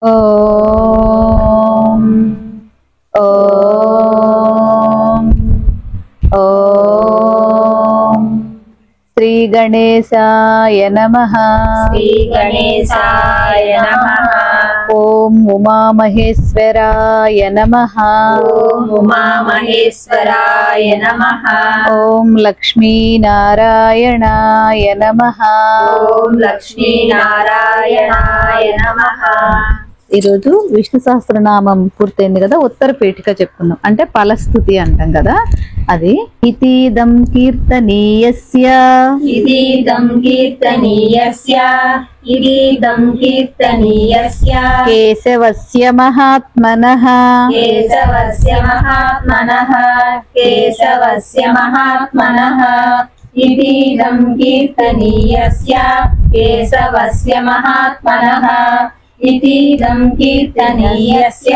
ఓం ఓం ఓం శ్రీ గణేశాయ నమః. శ్రీ గణేశాయ నమః. ఓం ఉమామహేశ్వరాయ నమః. ఓం ఉమామహేశ్వరాయ నమః. ఓం లక్ష్మీనారాయణాయ నమః. ఓం లక్ష్మీనారాయణాయ నమః. ఈరోజు విష్ణు సహస్రనామం పూర్తయింది కదా, ఉత్తర పీఠిక చెప్పుకుందాం. అంటే ఫలస్తుతి అంటాం కదా, అది ఇతీదం కీర్తనీయస్య ఇదీదం కీర్తనీయస్య ఇదీదం కీర్తనీయస్య కేశవస్య మహాత్మనః కేశవస్య మహాత్మనః కేశవస్య మహాత్మనః ఇదీదం కీర్తనీయస్య కేశవస్య మహాత్మనః ఇదీదం కీర్తనీయస్య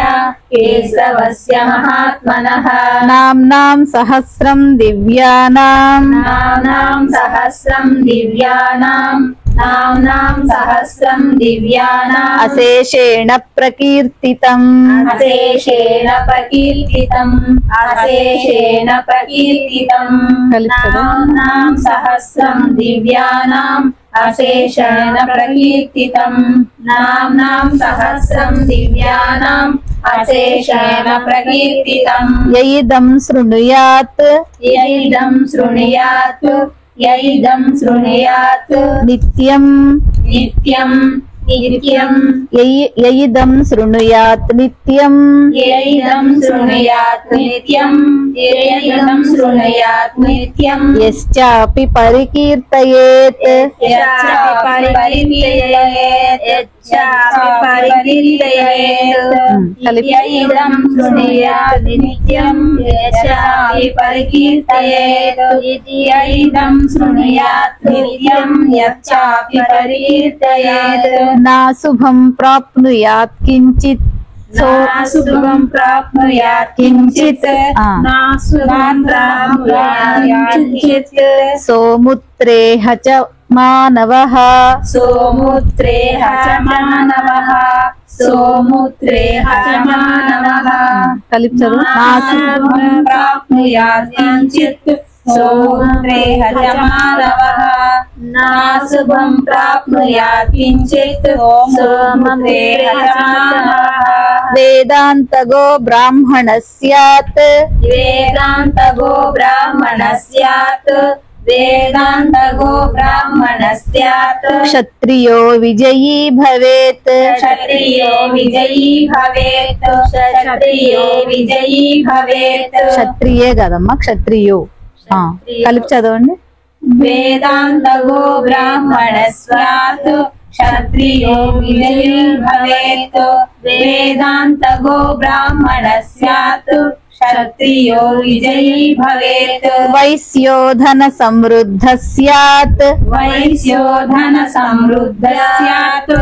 కేశవస్య మహాత్మనః నామ్నాం సహస్రం దివ్యానాం నామ్నాం సహస్రం దివ్యానాం నామ్నాం సహస్రం దివ్యానాం అశేషేణ ప్రకీర్తితం అశేషేణ ప్రకీర్తితం అశేషేణ ప్రకీర్తితం నామ్నాం సహస్రం దివ్యానాం అశేషేణ ప్రకీర్తితం నామ్నాం సహస్రం దివ్యానాం అశేషేణ ప్రకీర్తితం యయిదం శృణుయాత్ యయిదం శృణుయాత్ యయిదం శృణుయాత్ నిత్యం నిత్యం నిత్యం యయిదం శృణుయాత్ నిత్యం యయిదం శృణుయాత్ నిత్యం యయిదం శృణుయాత్ నిత్యం యశ్చాపి పరికీర్తయేత్ యశ్చాపి పరికీర్తయేత్ యశ్చాపి పరికీర్తయేత్ యయిదం శృణుయాత్ నిత్యం యశ్చాపి పరికీర్తయేత్ యయిదం శృణుయాత్ నిత్యం యశ్చాపి పరికీర్తయేత్ నా శుభం ప్రాప్నుయాత్ కించిత్ శుభం ప్రాప్నుయాత్ కించిత్ నా శుభం ప్రాప్నుయాత్ కించిత్ సోముత్రేహ చ మానవః సోముత్రేహ చ మానవః సోముత్రేహ చ మానవః కలిపి చదువు. నా శుభం ప్రాప్నుయాత్ కించిత్ సోముత్రేహ చ మానవః నా శుభం ప్రాప్నుయాత్ కించిత్ సోముత్రేహ చ మానవః వేదాంతగో బ్రాహ్మణ స్యాత్ వేదాంతగో బ్రాహ్మణ స్యాత్ వేదాంతగో బ్రాహ్మణ స్యాత్ క్షత్రియో విజయీ భవేత్ క్షత్రియో విజయీ భవేత్ క్షత్రియో విజయీ భవేత్ క్షత్రియే కదమ్మా, క్షత్రియో. కలిపి చదవండి. వేదాంతగో బ్రాహ్మణ స్యాత్ క్షత్రియో విజయీ భవేత్ వేదాంతగో బ్రాహ్మణ స్యాత్ క్షత్రియో విజయీ భవేత్ వైశ్యోధన సమృద్ధ స్యాత్ వైశ్యోధన సమృద్ధ స్యాత్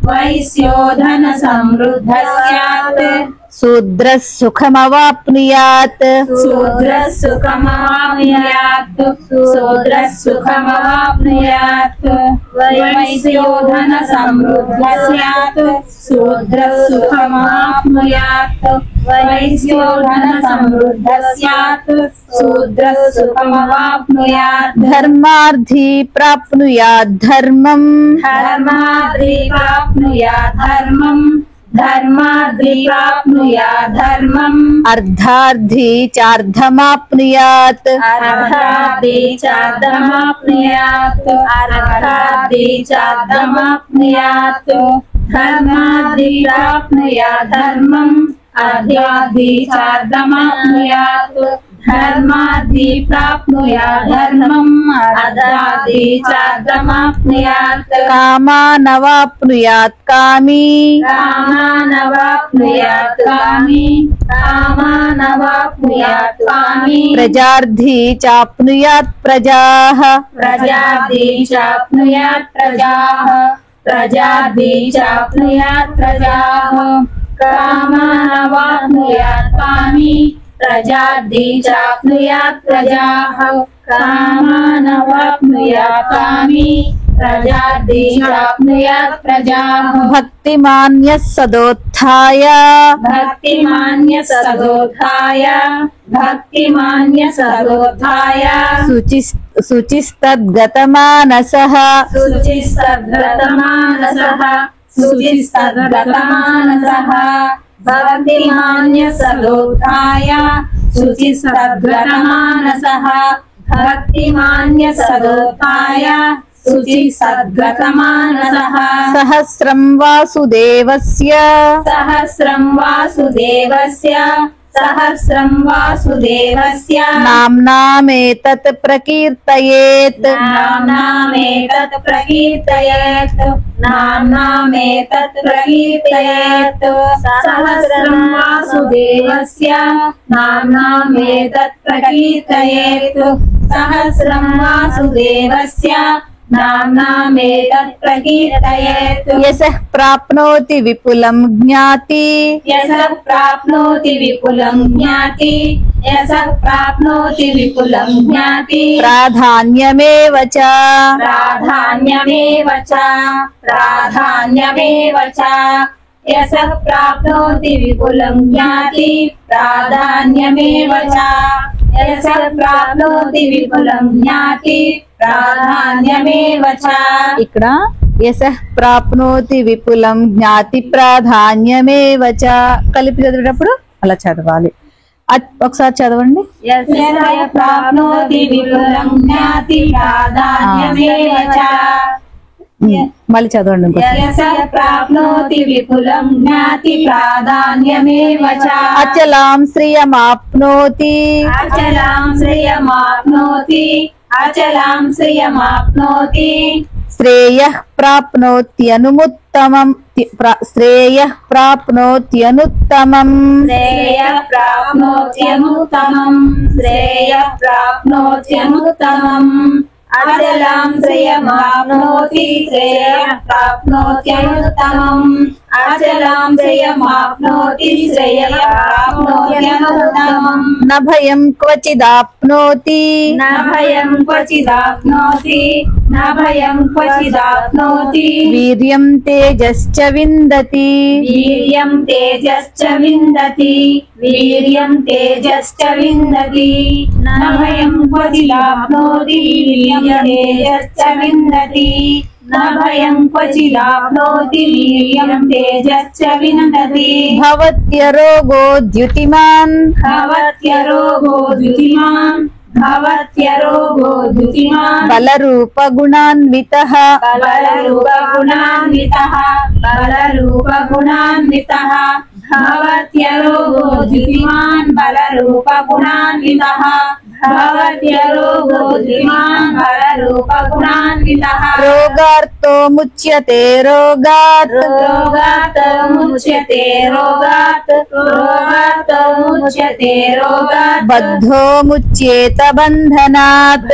వైశ్యోధన సమృద్ధ స్యాత్ శూద్ర సుఖమవాప్నుయాత్ శూద్ర సుఖమవాప్నుయాత్ శూద్ర సుఖమవాప్నుయాత్ వైశ్యోధన సమృద్ధ స్యాత్ శూద్ర సుఖమవాప్నుయాత్ వైశ్యోధన సమృద్ధ స్యాత్ శూద్ర సుఖమవాప్నుయాత్ ధర్మార్థి ప్రాప్నుయాత్ ధర్మం ధర్మాద్రి ప్రాప్నుయాత్ ధర్మం ధర్మాద్రి ప్రాప్నుయాత్ ధర్మం అర్ధార్థి చార్ధమాప్నుయాత్ అర్ధాద్రి చార్ధమాప్నుయాత్ అర్ధాద్రి చార్ధమాప్నుయాత్ ధర్మాద్రి ప్రాప్నుయాత్ ధర్మం అర్ధాద్రి చార్ధమాప్నుయాత్ ధర్మాద్రి ప్రాప్నుయాత్ ధర్మం అర్ధాద్రి చార్ధమాప్నుయాత్ కామానవాప్నుయాత్ కామీ కామానవాప్నుయాత్ కామీ కామానవాప్నుయాత్ కామీ ప్రజార్థి చాప్నుయాత్ ప్రజాః ప్రజార్థి చాప్నుయాత్ ప్రజాః ప్రజార్థి చాప్నుయాత్ ప్రజాః కామానవాప్నుయాత్ కామీ ప్రజార్థి చాప్నుయాత్ ప్రజాః కామానవాప్నుయాత్ కామీ प्रजार्दी चाप्नुयात् प्रजाः भक्तिमान्यः सदोत्थाय भक्तिमान्य सदोत्थाय शुचिस्तद्गतमानसः शुचिस्तद्गतमानसः भक्तिमान्य सदोत्थाय शुचिस्तद्गतमानसः भक्तिमान्य सदोत्थाय शुचिस्तद्गतमानसः सहस्रं वासुदेवस्य सहस्रं वासुदेवस्य नाम्नामेतत् प्रकीर्तयेत् नाम्नामेतत् प्रकीर्तयेत् सहस्रं वासुदेवस्य नाम्नामेतत् प्रकीर्तयेत् सहस्रं वासुदेवस्य नाम्नामेतत् प्रकीर्तयेत् यशः प्राप्नोति विपुलं ज्ञाति यशः प्राप्नोति विपुलं ज्ञाति प्राधान्यमेव च प्राधान्यमेव च यशः प्राप्नोति विपुलं ज्ञाति प्राधान्यमेव च यशः प्राप्नोति विपुलं ज्ञाति ప్రాధాన్యమేవ చ ఇక్కడ యశః ప్రాప్నోతి విపులం జ్ఞాతి ప్రాధాన్యమేవ చ కలిపి చదివేటప్పుడు అలా చదవాలి. ఒకసారి చదవండి. యశః ప్రాప్నోతి విపులం జ్ఞాతి ప్రాధాన్యమేవ చ మళ్ళీ చదవండి. యశః ప్రాప్నోతి విపులం జ్ఞాతి ప్రాధాన్యమేవ చ అచలాం శ్రియమాప్నోతి శ్రేయః ప్రాప్నోత్యనుముత్తమం అచలాం శ్రియమాప్నోతి శ్రేయః నభయం క్వచిదాప్నోతి వీర్యం తేజశ్చ విందతి నభయం క్వచిదాప్నోతి వీర్యం తేజశ్చ విందతి భవత్యరోగో ద్యుతిమాన్ బలరూపగుణాన్వితః రోగార్తో ముచ్యతే రోగాత్ బద్ధో ముచ్యేత బంధనాత్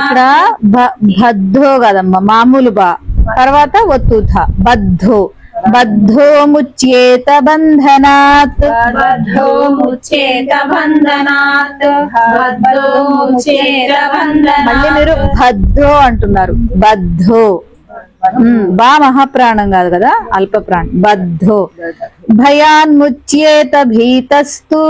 ఇక్కడ బద్ధో కదమ్మా మామూలు బా తర్వాత ఒత్తుథ బద్ధో బద్ధో ముచ్యేత బంధనాత్ మళ్ళీ మీరు బద్ధో అంటున్నారు. బద్ధో బా మహాప్రాణం కాదు కదా, అల్ప ప్రాణం. బద్ధో భయాన్ముచ్యేత భీతస్తు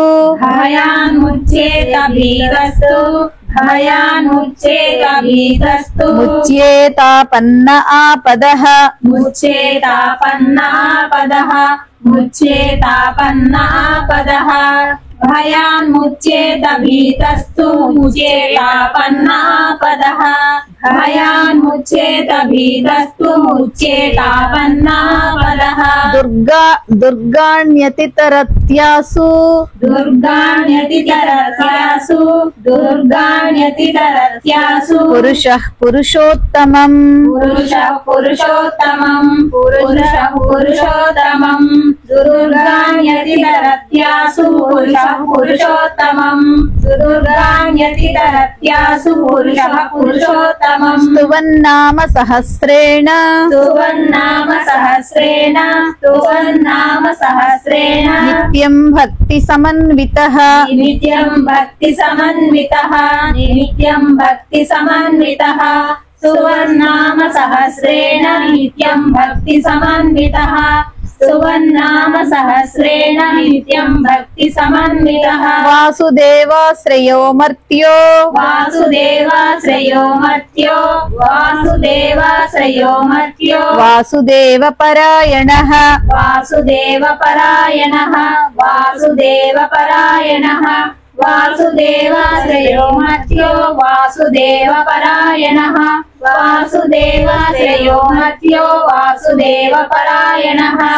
ముచ్యేతాపన్న ఆపదః భయాన్ముచ్యేత భీతస్తు ముచ్యేతాపన్నాపదః దుర్గాణ్యతితరత్యాసు పురుషః పురుషోత్తమం దుర్గాణ్యతితరత్యాసు పురుషోత్తమం స్తువన్నామ సహస్రేణ నిత్యం భక్తి సమన్వితః నిత్యం భక్తి సమన్వితః సువర్ణామ సహస్రేణ నిత్యం భక్తి సమన్వితః వాసుదేవాశ్రయో మర్త్యో వాసుదేవపరాయణః వాసుదేవాశ్రయో మర్త్యో వాసుదేవపరాయణః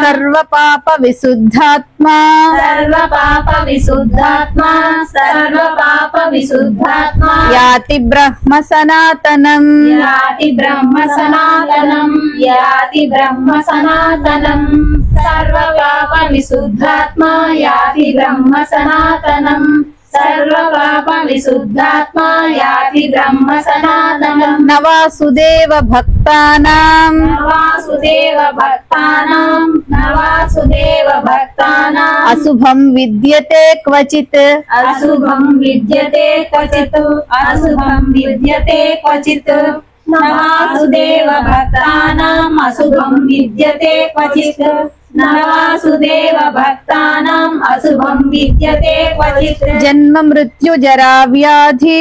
సర్వపాప విశుద్ధాత్మా యాతి బ్రహ్మ సనాతనం సర్వపాప విశుద్ధాత్మా యాతి బ్రహ్మ సనాతనం నవాసుదేవ భక్తానాం అశుభం విద్యతే క్వచిత్ నవాసుదేవ భక్తానాం అశుభం విద్యతే క్వచిత్ జన్మ మృత్యు జరా వ్యాధి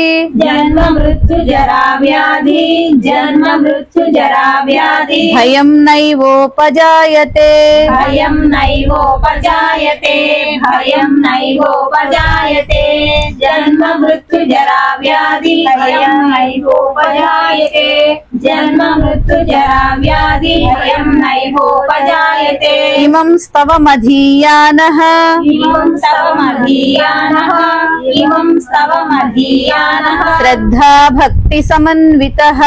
భయం నైవోపజాయతే జన్మ మృత్యు జరా వ్యాధి భయం నైవోపజాయతే ఇమం స్తవమధీయానః శ్రద్ధా భక్తి సమన్వితః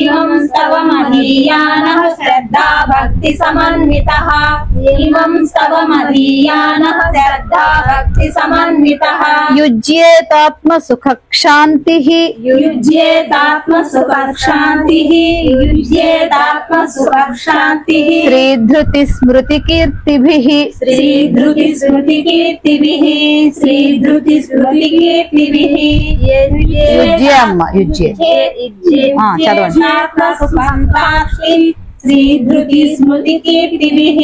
ఇమం స్తవమధీయానః శ్రద్ధా భక్తి సమన్వితః యుజ్యేతాత్మ సుఖ క్షాంతిః శ్రీధృతి స్మృతి కీర్తిభిః యుజ్యే అమ్మ యుజ్యే చదవండి శ్రీధృతి స్మృతి కీర్తిభిః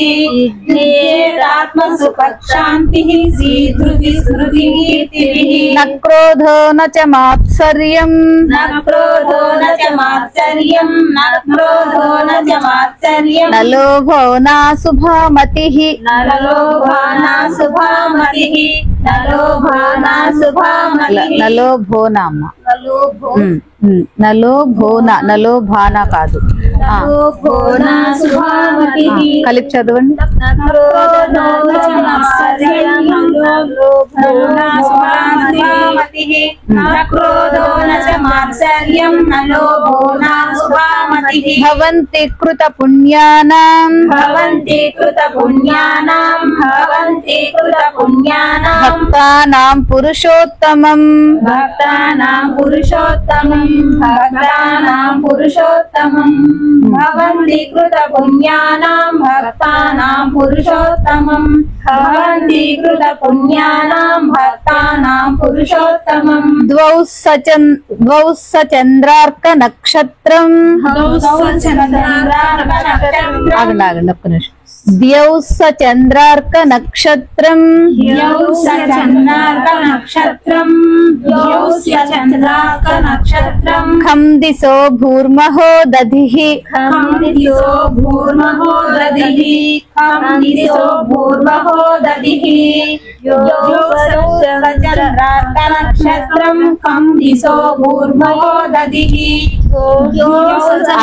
న క్రోధో న చ మాత్సర్యం న లోభో నా శుభామతిః నలోభోనా అమ్మ నలోభానా కాదు కలిపి చదవండి భవంతి కృత పుణ్యానాం భక్తానాం పురుషోత్తమం భవంతి కృత పుణ్యానాం భక్తానాం పురుషోత్తమం ద్వౌ స చంద్రార్క నక్షత్రం ఆగండి ఒక్క నిమిషం ద్యౌ స చంద్రార్క నక్షత్రం ఖం దిశో భూర్మహో దధిః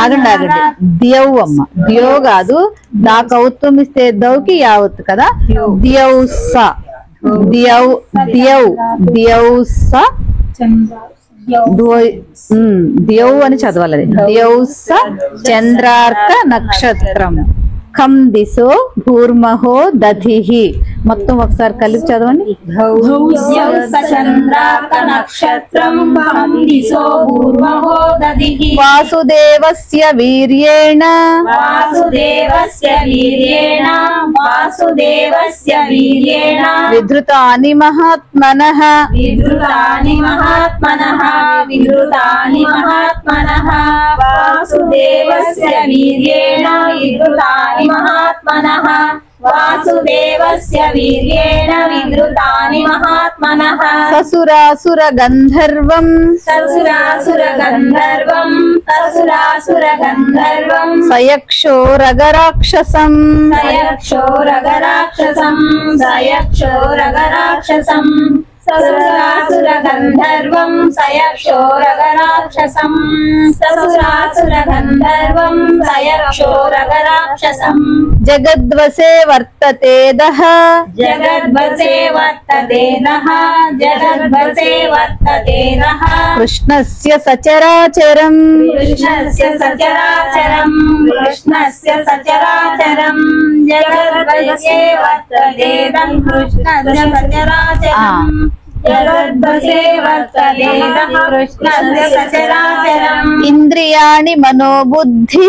ఆగండి ద్యౌ అమ్మ ద్యో కాదు దా కౌత్వం ఇస్తే దౌకి యావత్తు కదా ద్యౌ స ద్యౌ అని చదవాలి ద్యౌ స చంద్రార్క నక్షత్రం ఖం దిశో భూర్మహో దధిః మొత్తం ఒకసారి కలిసి చదవండి. చంద్రాక నక్షత్రం దిశో పూర్వహో దదిః వాసుదేవస్య వీర్యేణ వాసుదేవస్య వీర్యేణ విధృతాని మహాత్మనః విధృతాని మహాత్మనః వాసుదేవస్య వీర్యేణ విధృతాని మహాత్మనః వాసుదేవస్య వీర్యేణ విధృతాని మహాత్మనః ససురాసుర గంధర్వం ససురాసుర గంధర్వం సయక్షోరగరాక్షసం సయక్షోరగరాక్షసం ససురాసుర గంధర్వం సయక్షోరగరాక్షసం జగద్వసే వర్తతే దః జగద్వసే వర్తతే దః కృష్ణస్య సచరాచరం కృష్ణస్య సచరాచరం జగద్వసే వర్తతే దః కృష్ణస్య సచరాచరం జగద్వసే వర్తతే దః కృష్ణస్య సచరాచరం ఇంద్రియాణి మనోబుద్ధి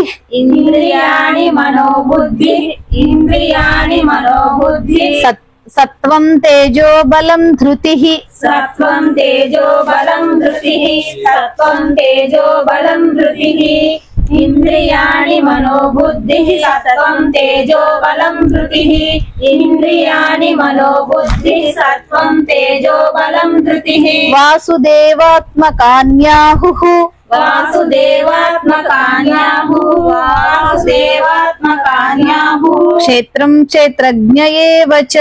ఇంద్రియాణి మనోబుద్ధి సత్వం తేజో బలం ధృతిః సత్వం తేజో బలం ధృతిః ఇంద్రియాణి మనోబుద్ధి సత్వం తేజో బలం ధృతిః ఇంద్రియాణి మనోబుద్ధి సత్వం తేజో బలం ధృతిః వాసుదేవాత్మకాన్యాహుః వాసుదేవాత్మకాన్యాహు క్షేత్రం క్షేత్రజ్ఞ ఏవ చ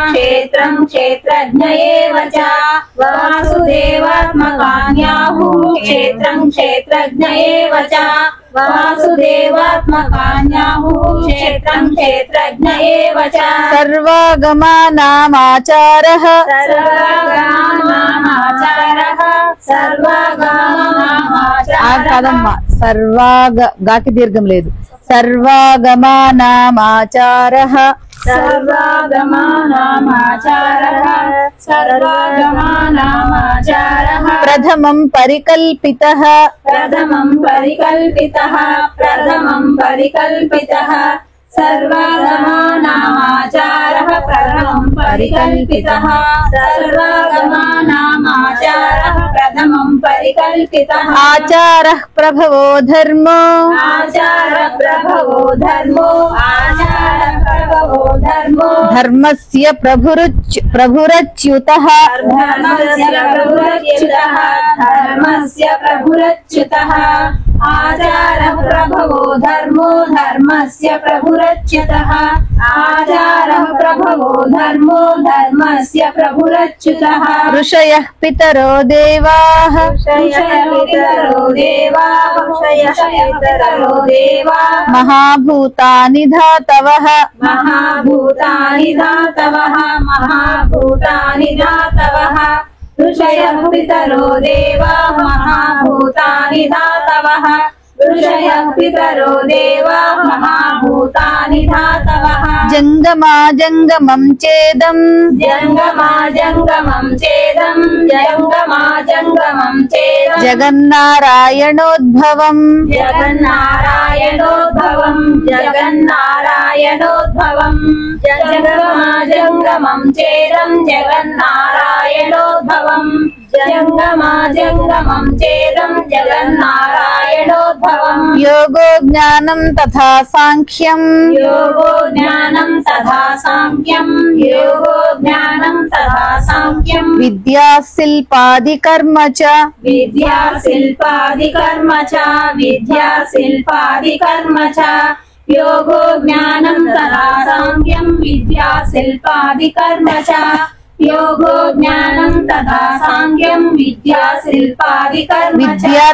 క్షేత్రం క్షేత్రజ్ఞ ఏవ చ వాసుదేవాత్మకాన్యాహు క్షేత్రం క్షేత్రజ్ఞ ఏవ చ వాసుదేవాత్మకాన్యాహు క్షేత్రం క్షేత్రజ్ఞ ఏవ చ సర్వాగమానామాచారః కాదమ్మా గాకి దీర్ఘం లేదు. సర్వాగమానామాచారః ప్రథమం పరికల్పితః సర్వాగమానామాచారః ప్రథమం పరికల్పితః ఆచారః ప్రభవో ధర్మో ధర్మస్య ప్రభురచ్యుతః ఆచారః ప్రభవో ధర్మో ధర్మస్య ప్రభురచ్యుతః ఋషయః పితరో దేవాః మహాభూతాని ధాతవః ఋషయః పితరో దేవాః మహాభూతాని ధాతవః జంగమాజంగమం చేదం జగన్నారాయణోద్భవం జంగమాజంగమం చేదం జగన్నారాయణోద్భవం యోగో జ్ఞానం తథా సాంఖ్యం విద్యా శిల్పాది కర్మ చ యోగో జ్ఞానం తథా సాంఖ్యం విద్యా శిల్పాది కర్మ చ యోగో జ్ఞానం తథా సాంఖ్యం విద్యా శిల్పాది కర్మ చ విద్యా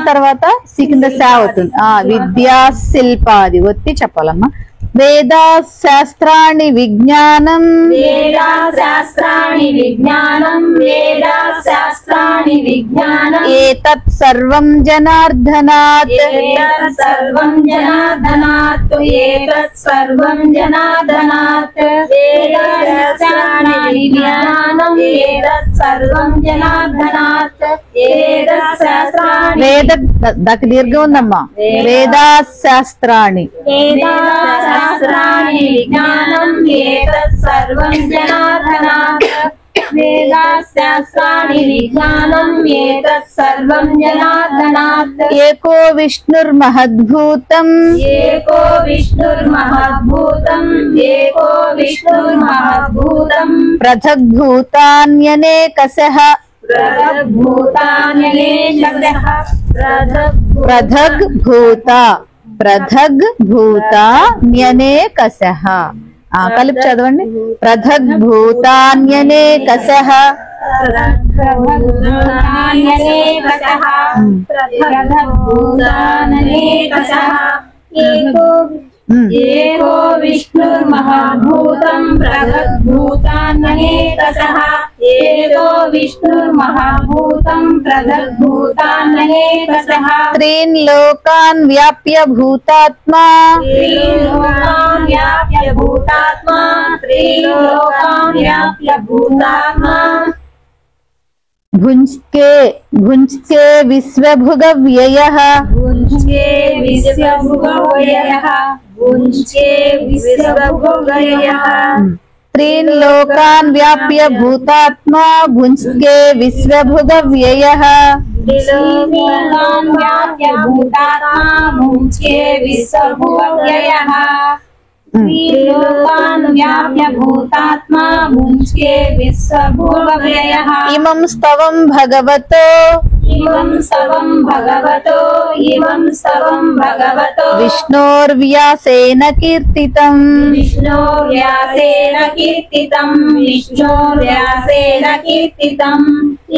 తర్వాత కింద సా అవుతుంది. విద్యా శిల్పాది ఒత్తి చెప్పాలమ్మా. వేదాశాస్త్రాణి విజ్ఞానం వేదాశాస్త్రాణి విజ్ఞానం వేదాశాస్త్రాణి విజ్ఞానం ఏతత్ సర్వం జనార్దనాత్ ఏతత్ సర్వం జనార్దనాత్ ఏతత్ సర్వం జనార్దనాత్ వేదాశాస్త్రాణి విజ్ఞానం ఏతత్ సర్వం జనార్దనాత్ ఏతత్ శాస్త్రాణి వేద దానికి దీర్ఘం ఉందమ్మా వేదాశాస్త్రాణి వేదాశాస్త్రాణి విజ్ఞానం ఏతత్ సర్వం జనార్దనాత్ వేదాశాస్త్రాణి విజ్ఞానం ఏతత్ సర్వం జనార్దనాత్ ఏకో విష్ణుర్మహద్భూతం ఏకో విష్ణుర్మహద్భూతం ఏకో విష్ణుర్మహద్భూతం పృథగ్భూతాన్యనేకశః పృథగ్భూతాన్యనేకశః కలిపి చదవండి పృథగ్భూతాన్యనేకశః ఏకో విష్ణుర్మహాభూతం పృథగ్భూతాన్యనేకశః ఏకో విష్ణుర్మహాభూతం పృథగ్భూతాన్యనేకశః త్రీన్ లోకాన్ వ్యాప్య భూతాత్మా త్రీలోకాన్ వ్యాప్య భూతాత్మా త్రీలోకాన్ వ్యాప్య భూతాత్మా భుంజ్కే విశ్వభుగ వ్యయః భుంజ్కే విశ్వభుగవ్యయః భుంజ్కే విశ్వభుగవ్యయః త్రీన్ లోకాన్ వ్యాప్య భూతాత్మా భుంజ్కే విశ్వభుగ వ్యయః త్రిలోకాన్ వ్యాప్య భూతాత్మా భుంజ్కే విశ్వభుగవ్యయః త్రిలోకాన్ వ్యాప్య భూతాత్మా భుంజ్కే విశ్వభుగవ్యయః ఇమం స్తవం భగవతో ఇమం స్తవం భగవతో ఇమం స్తవం భగవతో విష్ణోర్వ్యాసేన కీర్తితం విష్ణోర్వ్యాసేన కీర్తితం విష్ణోర్వ్యాసేన కీర్తితం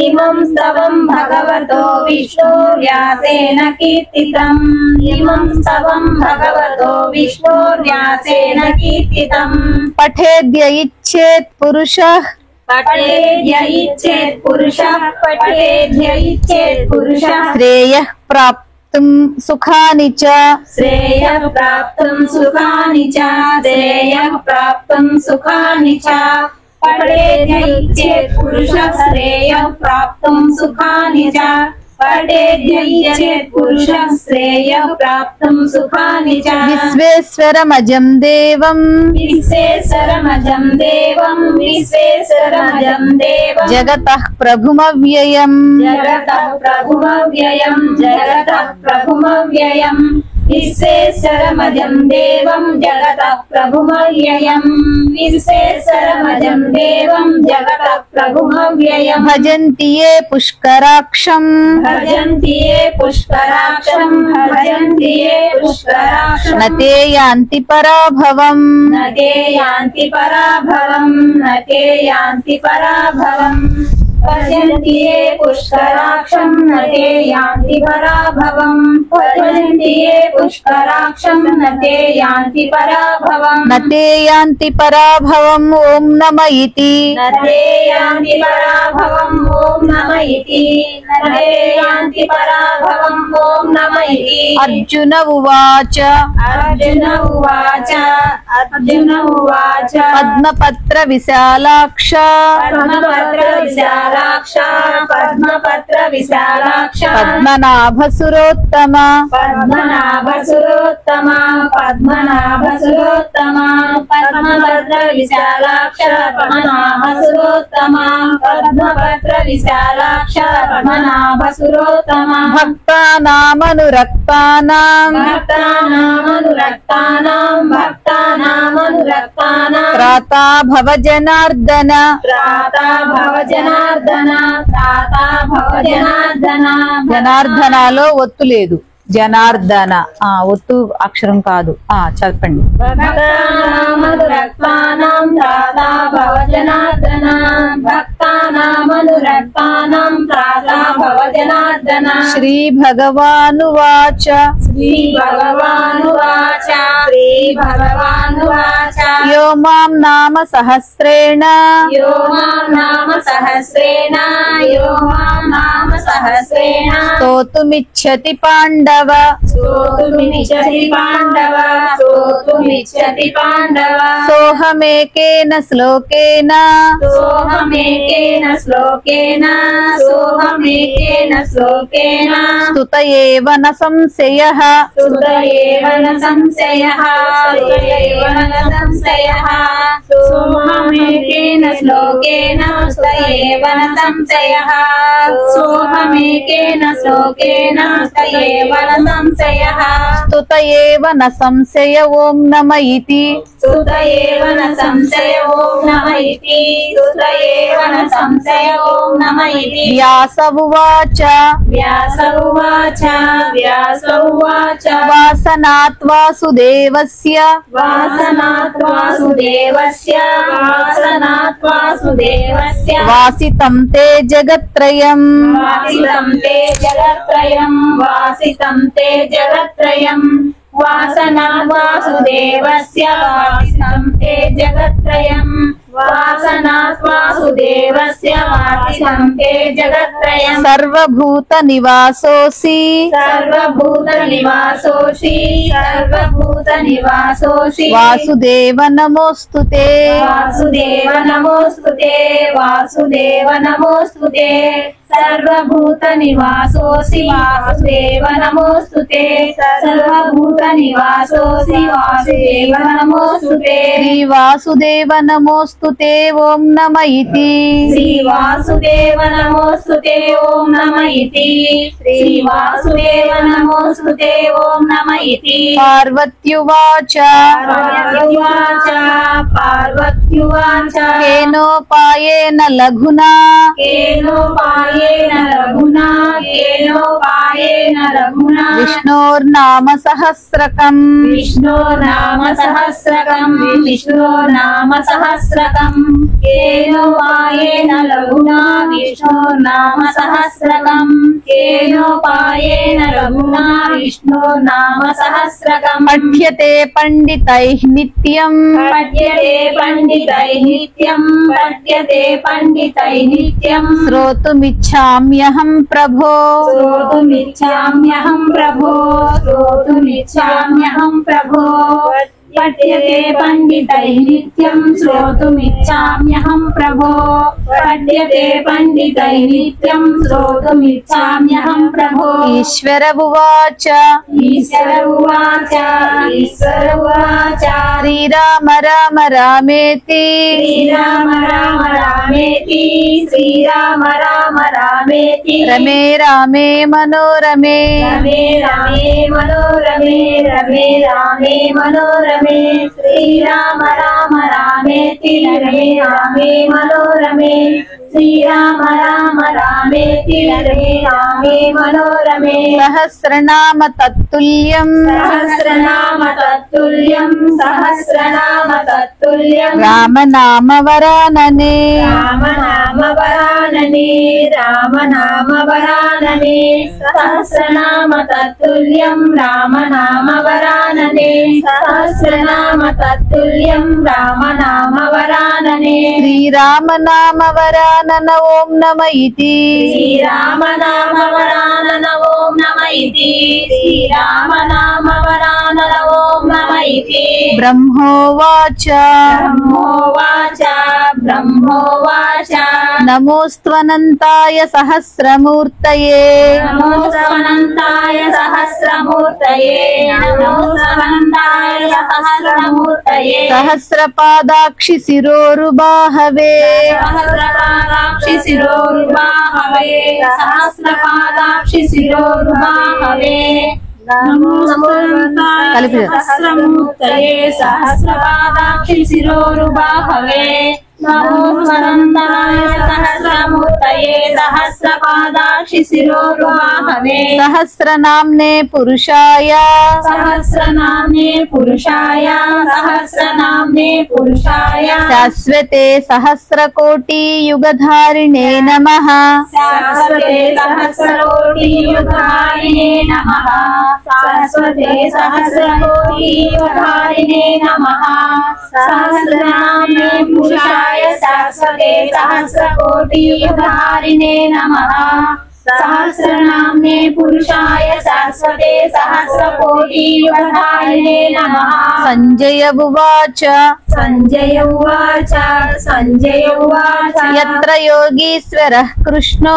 ఇమం స్తవం భగవతో విష్ణోర్వ్యాసేన కీర్తితం ఇమం స్తవం భగవతో విష్ణోర్వ్యాసేన కీర్తితం పఠేద్య ఇచ్చేత్ పురుషః పఠేద్య ఇచ్చేత్ పురుషః పఠేద్య ఇచ్చేత్ పురుషః శ్రేయః ప్రాప్తుం సుఖాని చ శ్రేయః ప్రాప్తుం సుఖాని చ శ్రేయః ప్రాప్తుం సుఖాని చ పఠేద్య ఇచ్చేత్ పురుషః శ్రేయః ప్రాప్తుం సుఖాని చ పఠేద్య ఇచ్చేత్ పురుషః శ్రేయః ప్రాప్తుం సుఖాని చ విశ్వేశ్వరమజం దేవం విశ్వేశ్వరమజం దేవం విశ్వేశ్వరమజం దేవం జగతః ప్రభుమవ్యయం జగతః ప్రభుమవ్యయం జగతః ప్రభుమవ్యయం విశ్వేశ్వరమజం దేవం జగతః ప్రభుమవ్యయం విశ్వేశ్వరమజం దేవం జగతః ప్రభుమవ్యయం భజంతి ఏ పుష్కరాక్షం భజంతి ఏ పుష్కరాక్షం భజంతి ఏ పుష్కరాక్షం నతే యాంతి పరాభవం నతే యాంతి పరాభవం నతే యాంతి పరాభవం భజంతి ఏ పుష్కరాక్షం నతే యాంతి పరాభవం భజంతి ఏ పుష్కరాక్షం నతే యాంతి పరాభవం నతే యాంతి పరాభవం ఓం నమ ఇతి నతే యాంతి పరాభవం ఓం నమ ఇతి నతే యాంతి పరాభవం ఓం నమ ఇతి అర్జున ఉవాచ అర్జున ఉవాచ అర్జున ఉవాచ పద్మపత్ర విశాలాక్ష పద్మపత్ర విశాలాక్ష పద్మపత్ర విశాలాక్ష పద్మనాభసురోత్తమ పద్మనాభసురోత్తమ పద్మనాభసురోత్తమ పద్మపత్ర విశాలాక్ష పద్మనాభసురోత్తమ పద్మపత్ర విశాలాక్ష పద్మనాభసురోత్తమ భక్తానామనురక్తానాం భక్తానామనురక్తానాం భక్తానామనురక్తానాం త్రాతా భవ జనార్దన త్రాతా భవ జనార్దన త్రాతా భవ జనార్దన జనార్దనలో ఒత్తు లేదు జనార్దన ఒత్తు అక్షరం కాదు చెప్పండి భక్తానామనురక్తానాం త్రాతా భవ జనార్దన భక్తానామనురక్తానాం త్రాతా భవ జనార్దన कीर्तन श्रीभगवानुवाच श्रीभगवानुवाच यो मां नाम सहस्रेण यो मां नाम सहस्रेण स्तोतुमिच्छति पाण्डव स्तोतुमिच्छति पाण्डव सोऽहमेकेन श्लोकेन स्तुत एव न संशयः सोऽहमेकेन श्लोकेन स्तुत एव न संशयः स्तुत एव न संशय ॐ नम इति स्तुत एव न संशय ॐ नम इति व्यास उवाच वासनात् वासुदेवस्य वासितं ते जगत्त्रयम् वासितं ते जगत्त्रयम् वासनात् वासुदेवस्य वासितं ते जगत्त्रयम् सर्वभूत निवासोऽसि वासुदेव नमोऽस्तुते वासुदेव नमोऽस्तुते सर्वभूत निवासोऽसि वासुदेव नमोऽस्तुते श्रीवासुदेव नमोऽस्तुते ॐ नम इति श्रीवासुदेव नमोऽस्तुते ॐ नम इति पार्वत्युवाच केनोपायेन लघुना विष्णोर्नाम सहस्रकम् विष्णोर्नाम सहस्रकम् केनोपायेन लघुना विष्णोर्नाम सहस्रकम् पठ्यते पंडितैः नित्यम् श्रोतुमिच्छाम्यहं प्रभो पठ्यते पंडितैः नित्यं श्रोतुमिच्छाम्यहं प्रभो ईश्वर उवाच श्रीराम राम रामेति रमे रामे मनोरमे श्रीराम राम रामेति रमे रामे मनोरमे सहस्रनाम तत्तुल्यम् राम नाम वरानने सहस्रनाम तत्तुल्यं राम नाम वरानने श्रीराम नाम वरानन ॐ नम इति श्रीराम नाम वरानन ॐ नम इति ब्रह्मोवाच नमोऽस्त्वनन्ताय सहस्रमूर्तये सहस्रपादाक्षि शिरोरुबाहवे सहस्रपादाक्षि शिरोरुबाहवे नमो स्वनन्ताय सहस्रमूर्तये सहस्रपादाक्षि मीनाक्षि शिरोरुबाहवे सहस्रनाम्ने पुरुषाय सहस्रनाम्ने पुरुषाय सहस्रनाम्ने पुरुषाय शाश्वते सहस्रकोटि युगधारिणे नमः शाश्वते सहस्रकोटि युगधारिणे नमः शाश्वते सहस्रकोटि युगधारिणे नमः सहस्रनाम्ने पुरुषाय शाश्वते सहस्रकोटि युगधारिणे नमः सहस्रनाम्ने पुरुषाय शाश्वते सहस्रकोटि युगधारिणे नमः संजय उवाच संजय उवाच संजय उवाच यत्र योगीश्वरः कृष्णो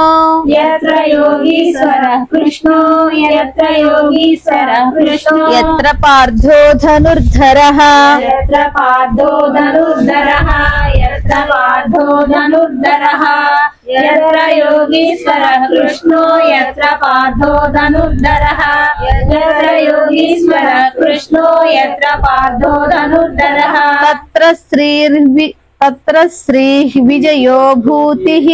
यत्र योगीश्वरः कृष्णो यत्र योगीश्वरः कृष्णो यत्र पार्थो धनुर्धरः यत्र पार्थो धनुर्धरः यत्र पार्थो धनुर्धरः यत्र योगीश्वरः कृष्णो यत्र पार्थो धनुर्धरः यत्र योगीश्वरः कृष्णो यत्र पार्थो धनुर्धरः तत्र श्रीः विजयो भूतिः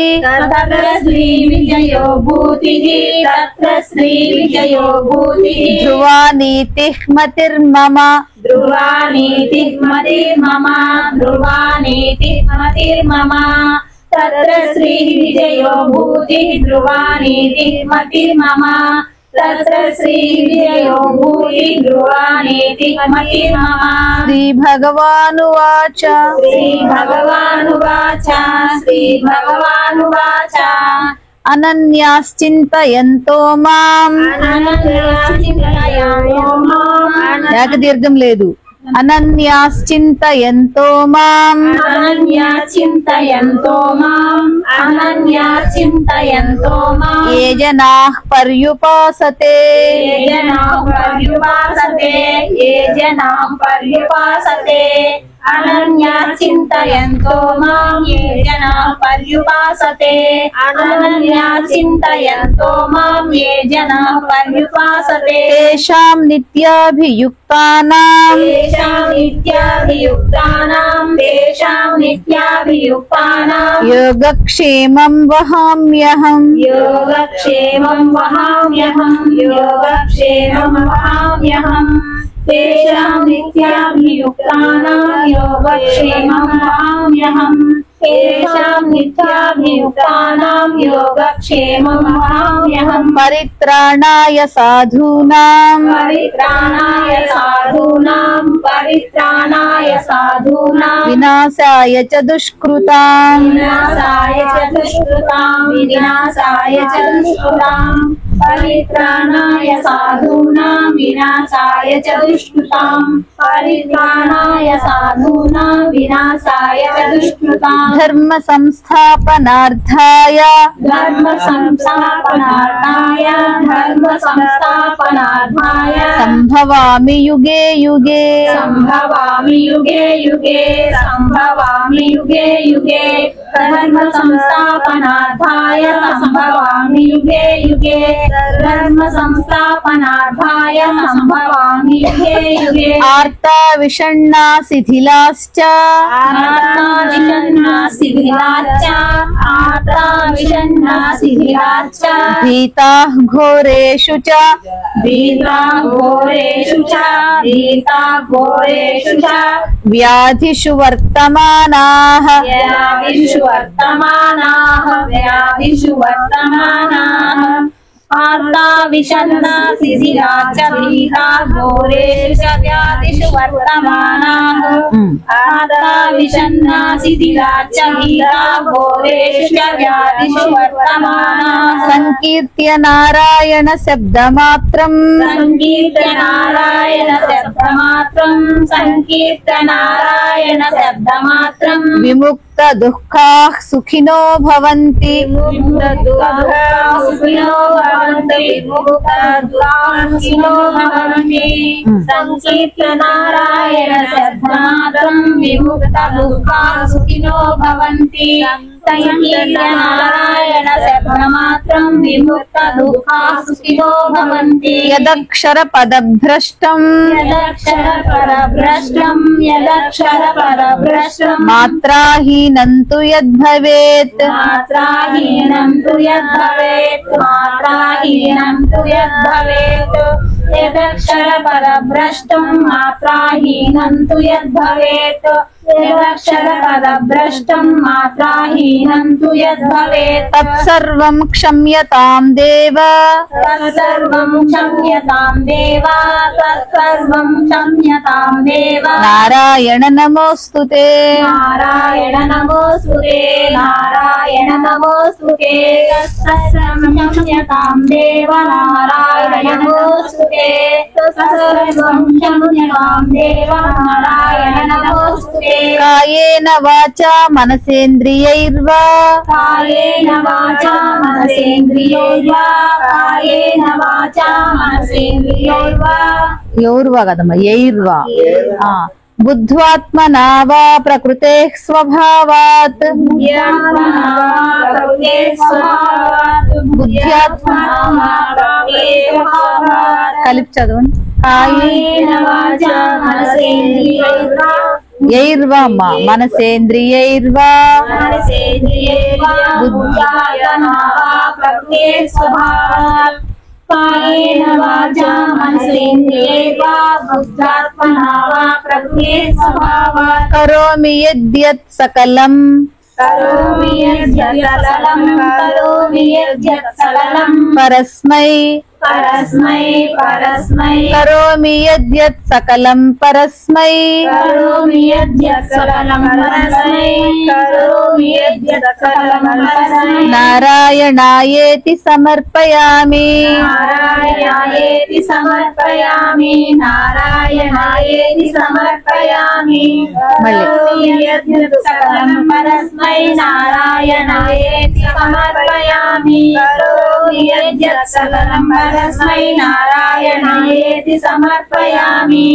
तत्र श्री विजयो भूतिः तत्र श्री विजयो भूतिः ध्रुवा नीतिः मतिर्मम ध्रुवा नीतिः मतिर्मम ध्रुवा नीतिः मतिर्मम तत्र श्री विजयो भूतिः ध्रुवा नीतिः मतिर्मम तत्र श्री विजयो भूतिः ध्रुवा नीतिः मतिर्मम श्रीभगवानुवाच श्रीभगवानुवाच श्रीभगवानुवाच అనన్యాశ్చింతయంతో మాం దీర్ఘం లేదు అనన్యాశ్చింతయంతో మాం అనన్యా చింతయంతో మాం అనన్యా చింతయంతో మాం ఏ జనాః పర్యుపాసతే ఏ జనాః పర్యుపాసతే ఏ జనాః పర్యుపాసతే అనన్యా చింతయంతో మాం ఏ జనాః పర్యుపాసతే అనన్యా చింతయంతో మాం ఏ జనాః పర్యుపాసతే తేషాం నిత్యాభియుక్తానాం तेषां नित्याभियुक्तानां యోగక్షేమం వహామ్యహం योगक्षेमं वहाम्यहं योगक्षेमं वहाम्यहं तेषां नित्याभियुक्तानां योगक्षेमं वहाम्यहं तेषां नित्याभियुक्तानां योगक्षेमं वहाम्यहं పరిత్రాణాయ సాధూనాం परित्राणाय साधूनां వినాశాయ చ దుష్కృతాం विनाशाय च दुष्कृतां विनाशाय च दुष्कृतां परित्राणाय साधूनां विनाशाय च दुष्कृतां परित्राणाय साधूनां विनाशाय च दुष्कृतां ధర్మ సంస్థాపనార్థాయ धर्म संस्थापनार्थाय సంభవామి యుగే యుగే संभवामि युगे युगे संभवामि युगे युगे धर्म संस्थापनार्थाय संभवामि युगे युगे धर्म संस्थापनार्थाय संभवामि युगे युगे ఆర్తా విషణ్ణా శిథిలాశ్చ शिथिलाश्च భీతాః ఘోరేషు చ भीता घोरेषु च వ్యాధిషు వర్తమానాః व्याधिषु वर्तमानाः आर्ता विषन्ना शिथिला च भीता घोरेषु च व्याधिषु वर्तमानाः आर्ता विषन्ना शिथिला च भीता घोरेषु च व्याधिषु वर्तमानाः సంకీర్త్య నారాయణ శబ్దమాత్రం संकीर्तनारायण शब्दमात्रं విముక్త దుఃఖాః సుఖినో భవంతి संकीर्तनारायण शब्दमात्रं विमुक्त दुःखा सुखिनो भवन्ति संकीर्तनारायण शब्द శ్రవణమాత్రం విముక్త దుఃఖా సుఖినో భవంతి. యదక్షర పదభ్రష్టం యదక్షర పరభ్రష్టం మాత్రాహీనం తు యద్భవేత్ మాత్రాహీనం తు యద్భవేత్ యదక్షర పరభ్రష్టం మాత్రాహీనం తు యద్భవేత్ యదక్షర పరభ్రష్టం మాత్రాహీనం తు యద్భవేత్ తత్సర్వం క్షమ్యతాం దేవ తత్సర్వం క్షమ్యతాం దేవ నారాయణ నమోస్తుతే నారాయణ నమోస్తుతే తత్సర్వం క్షమ్యతాం దేవ నారాయణ నమోస్తుతే తత్సర్వం క్షమ్యతాం దేవ నారాయణ నమోస్తుతే. కాయేన వాచా మనసేంద్రియైర్వా కాయేన వాచా మనసేంద్రియైర్వా యౌర్వా కదమ్మా యైర్వా బుద్ధ్వాత్మనా వా ప్రకృతే స్వభావాత్ కలిపి చదవండి. కాయేన వాచా మనసేంద్రియైర్వా యైర్వా అమ్మా మనసేంద్రియైర్వా బుద్ధ్యాత్మనా వా ప్రకృతే స్వభావాత్. కాయేన వాచా మనసేంద్రియైర్వా బుద్ధ్యాత్మనా వా ప్రకృతే స్వభావాత్. కరోమి యద్యత్ సకలం కరోమి యద్యత్ సకలం పరస్మై కరోమి యద్యత్ సకలం పరస్మై నారాయణాయేతి సమర్పయామి పరస్మై నారాయణాయేతి సమర్పయామి పరస్మై నారాయణాయేతి సమర్పయామి.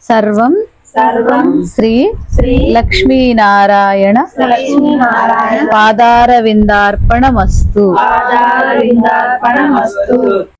సర్వం సర్వం శ్రీ శ్రీ లక్ష్మీనారాయణ లక్ష్మీనారాయణ పాదారవిందార్పణమస్తు. పాదారవిందార్పణమస్తు.